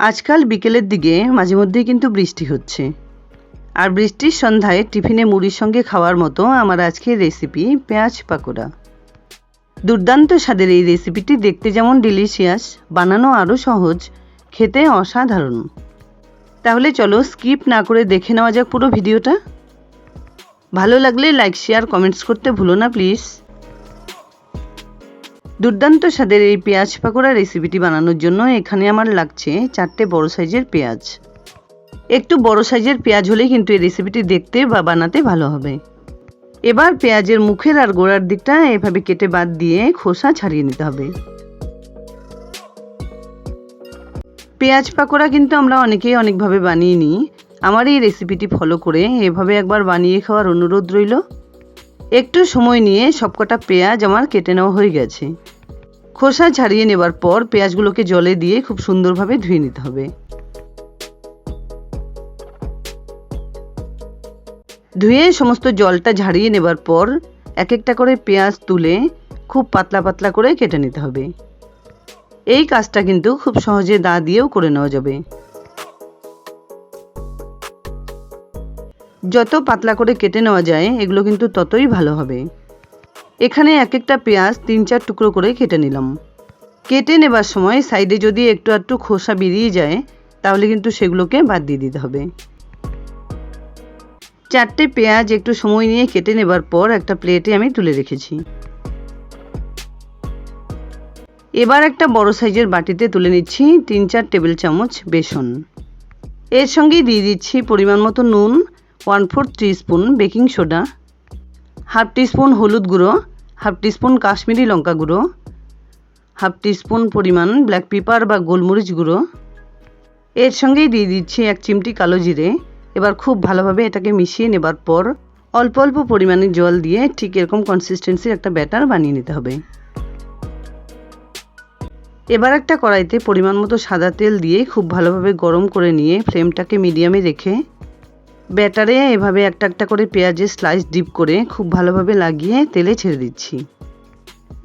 আজকাল বিকেলের দিকে মাঝে মধ্যেই কিন্তু বৃষ্টি হচ্ছে, আর বৃষ্টির সন্ধ্যায় টিফিনে মুড়ির সঙ্গে খাওয়ার মতো আমার আজকের রেসিপি পেঁয়াজ পাকোড়া। দুর্দান্ত স্বাদের এই রেসিপিটি দেখতে যেমন ডিলিশিয়াস, বানানো আরও সহজ, খেতে অসাধারণ। তাহলে চলো স্কিপ না করে দেখে নেওয়া যাক পুরো ভিডিওটা। ভালো লাগলে লাইক, শেয়ার, কমেন্টস করতে ভুলো না প্লিজ। দুর্দান্ত স্বাদের এই পেঁয়াজ পাকোড়া রেসিপিটি বানানোর জন্য এখানে আমার লাগছে 4টে বড় সাইজের পেঁয়াজ। একটু বড় সাইজের পেঁয়াজ হলেই কিন্তু এই রেসিপিটি দেখতে বা বানাতে ভালো হবে। এবার পেঁয়াজের মুখের আর গোড়ার দিকটা এভাবে কেটে বাদ দিয়ে খোসা ছাড়িয়ে নিতে হবে। পেঁয়াজ পাকোড়া কিন্তু আমরা অনেকেই অনেকভাবে বানিয়ে নিই। আমার এই রেসিপিটি ফলো করে এভাবে একবার বানিয়ে খাওয়ার অনুরোধ রইল। একটু সময় নিয়ে সবকটা পেঁয়াজ আমার কেটে নেওয়া হয়ে গেছে। খোসা ছাড়িয়ে নেবার পর পেঁয়াজগুলোকে জলে দিয়ে খুব সুন্দরভাবে ধুয়ে নিতে হবে। ধুয়ে সমস্ত জলটা ঝাড়িয়ে নেবার পর এক একটা করে পেঁয়াজ তুলে খুব পাতলা পাতলা করে কেটে নিতে হবে। এই কাজটা কিন্তু খুব সহজে দা দিয়েও করে নেওয়া যাবে। যত পাতলা করে কেটে নেওয়া যায় এগুলো কিন্তু ততই ভালো হবে। এখানে এক একটা পেঁয়াজ 3-4 টুকরো করে কেটে নিলাম। কেটে নেবার সময় সাইডে যদি একটু একটু খোসা বেরিয়ে যায় তাহলে কিন্তু সেগুলোকে বাদ দিয়ে দিতে হবে। 4টে পেঁয়াজ একটু সময় নিয়ে কেটে নেবার পর একটা প্লেটে আমি তুলে রেখেছি। এবার একটা বড় সাইজের বাটিতে তুলে নিচ্ছি 3-4 টেবিল চামচ বেসন। এর সঙ্গে দিয়ে দিচ্ছি পরিমাণ মতো নুন, 1/4 teaspoon baking soda, half teaspoon হলুদ গুঁড়ো, হাফ টিস্পুন কাশ্মীরি লঙ্কা গুঁড়ো, হাফ টিস্পুন পরিমাণ ব্ল্যাক পেপার বা গোলমরিচ গুঁড়ো। এর সঙ্গেই দিয়ে দিচ্ছি 1 চিমটি কালো জিরে। এবার খুব ভালোভাবে এটাকে মিশিয়ে নেবার পর অল্প অল্প পরিমাণে জল দিয়ে ঠিক এরকম কনসিস্টেন্সির একটা ব্যাটার বানিয়ে নিতে হবে। এবার একটা কড়াইতে পরিমাণ মতো সাদা তেল দিয়ে খুব ভালোভাবে গরম করে নিয়ে ফ্লেমটাকে মিডিয়ামে রেখে ব্যাটারে এভাবে একটা একটা করে পেঁয়াজের স্লাইস ডিপ করে খুব ভালোভাবে লাগিয়ে তেলে ছেড়ে দিচ্ছি।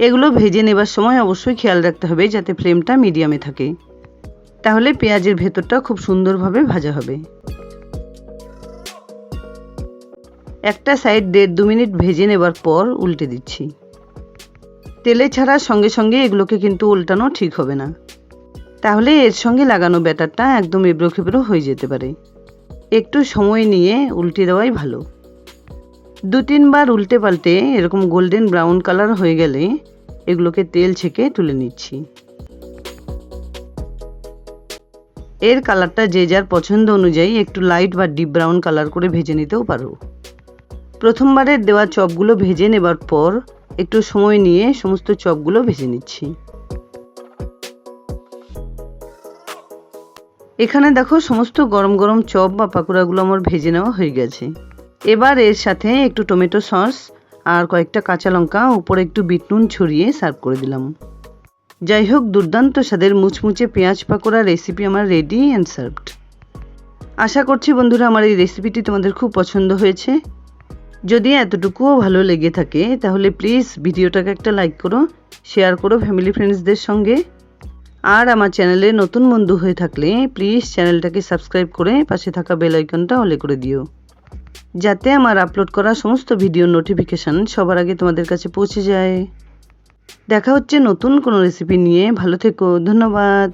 এগুলো ভেজে নেবার সময় অবশ্যই খেয়াল রাখতে হবে যাতে ফ্লেমটা মিডিয়ামে থাকে, তাহলে পেঁয়াজের ভেতরটা খুব সুন্দরভাবে ভাজা হবে। একটা সাইড 1.5-2 মিনিট ভেজে নেবার পর উল্টে দিচ্ছি। তেলে ছাড়ার সঙ্গে সঙ্গে এগুলোকে কিন্তু উল্টানো ঠিক হবে না, তাহলে এর সঙ্গে লাগানো ব্যাটারটা একদম এবড়ো খেবড়ো হয়ে যেতে পারে। একটু সময় নিয়ে উল্টে দেওয়াই ভালো। 2-3 বার উল্টে পাল্টে এরকম গোল্ডেন ব্রাউন কালার হয়ে গেলে এগুলোকে তেল ছেঁকে তুলে নিচ্ছি। এর কালারটা যে যার পছন্দ অনুযায়ী একটু লাইট বা ডিপ ব্রাউন কালার করে ভেজে নিতেও পারো। প্রথমবারের দেওয়া চপগুলো ভেজে নেবার পর একটু সময় নিয়ে সমস্ত চপগুলো ভেজে নিচ্ছি। এখানে দেখো সমস্ত গরম গরম চপ বা পাকোড়াগুলো আমার ভেজে নেওয়া হয়ে গেছে। এবার এর সাথে একটু টমেটো সস আর কয়েকটা কাঁচা লঙ্কা, উপরে একটু বিট নুন ছড়িয়ে সার্ভ করে দিলাম। যাই হোক, দুর্দান্ত স্বাদের মুচমুচে পেঁয়াজ পাকোড়া রেসিপি আমার রেডি অ্যান্ড সার্ভড। আশা করছি বন্ধুরা আমার এই রেসিপিটি তোমাদের খুব পছন্দ হয়েছে। যদি এতটুকুও ভালো লেগে থাকে তাহলে প্লিজ ভিডিওটাকে একটা লাইক করো, শেয়ার করো ফ্যামিলি ফ্রেন্ডসদের সঙ্গে। আর আমার চ্যানেলে নতুন বন্ধু হয়ে থাকলে প্লিজ চ্যানেলটাকে সাবস্ক্রাইব করে পাশে থাকা বেল আইকনটা অলে করে দিও, যাতে আমার আপলোড করা সমস্ত ভিডিওর নোটিফিকেশান সবার আগে তোমাদের কাছে পৌঁছে যায়। দেখা হচ্ছে নতুন কোনো রেসিপি নিয়ে। ভালো থেকো, ধন্যবাদ।